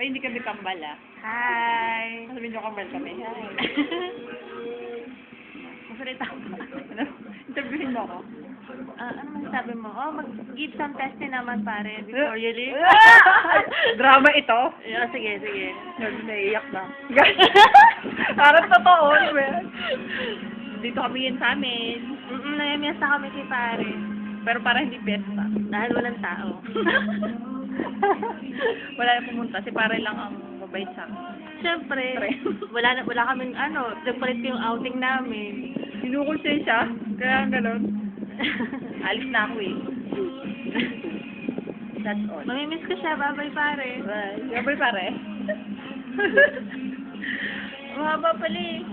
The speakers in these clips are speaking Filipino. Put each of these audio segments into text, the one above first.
Ay, hindi kami kambal ah. Hi! Sabihin nyo kambal kami. Hi. Masalita ko ba? Ano? Interviewin mo ako. Ano masasabi mo? Oh, mag-give some testing naman pare before you leave. Drama ito. Yeah, sige, sige. Naiiyak na. Parang totoo, di ba? Dito kami yun sa amin. Namimias na kami kay pare. Pero parang hindi pesta. Dahil walang tao. Wala na pumunta. Si pare lang ang mabait sa akin. Siyempre, wala kaming nagpalit yung outing namin. Sinukonsensya siya. Kaya gano'n. Alis na ako eh. That's all. Mamimiss ko siya. Bye-bye pare. Bye. Bye pare. Mahaba pala eh.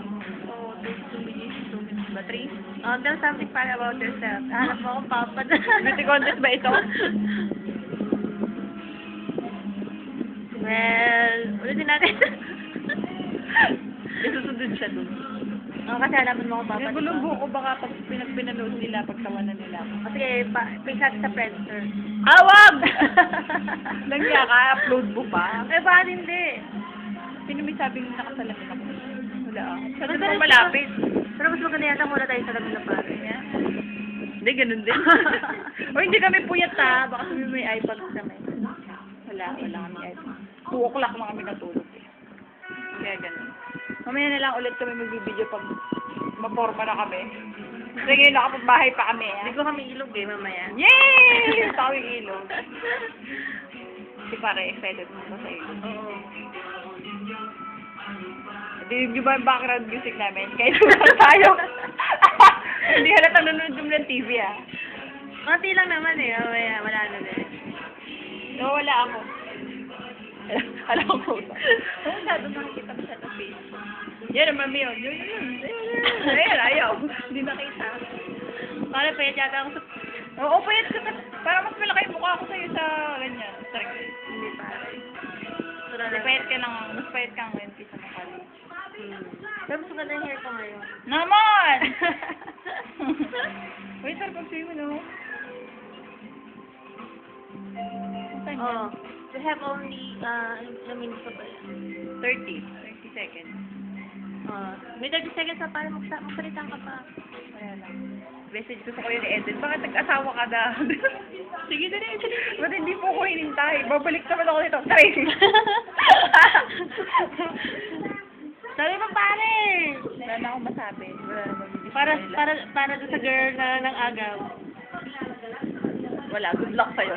Oh, 2 minutes. 2 minutes ba? 3? Oh, tell something pare about yourself. Hanap mo akong papa. Beauty contest ba ito? Well, ulitin natin. Susundin siya dun. Oh, kasi hanapan mo akong papa. Yung gulong buko baka pag pinanood nila, pagtawanan nila. Oh, sige, pikat sa Friendster. Awag! Nagya ka, upload mo pa. Eh, bakit hindi? Sino may sabing nakasalamin ako? Wala ah. Siya Mas doon ganun malapit. Pero mas maganda yata muna tayo sa lamin na pare. Yeah. Hindi, ganun din. O hindi kami puyat ha. Baka sabi may iPad kami. Wala kami iPad. 2 o'clock na kami natulog eh. Kaya ganun. Mamaya na lang ulit kami mag-video pag maporma na kami. Kasi ngayon nakapagbahay pa kami. Hindi ko kami ilog eh, mamaya. Yay! Tawing ilog. Si pare, excited mo ba sa ilog? Oo. Dinig nyo ba yung background music namin? Kahit lang tayo. Hindi halata nanonood mo ng TV ah. Konti lang naman eh, mamaya, wala na din. Nawala ako. Alam ko. Oo, masyado nakikita ko siya sa Facebook. Yan naman yun. Yun. Ayan, ayaw. Hindi nakita. Pare, payat yata ako sa... Oo, payat ka. Parang mas malaki yung mukha ko sa'yo sa ganyan. Hindi pare. Kasi payat ka lang. Mas payat ka ngayon kaysa sa college. Pero mas maganda yung hair ko ngayon. Naman! Wait, sir, pag-swimming mo, no? Oh, we have only, ilang minutes pa ba yan? 30 seconds. May 30 seconds na para magsalitan ka pa. Wala lang. Message ko sa kuya ni Eden, bakit nag-asawa ka na? Sige, dali. Ba't hindi po ko hinintay? Babalik naman ako nito. Try! Sabi mo pare! Wala na akong masabi. Wala na mag-ibig. Para doon sa girl na ng agaw. Wala, good luck sa'yo.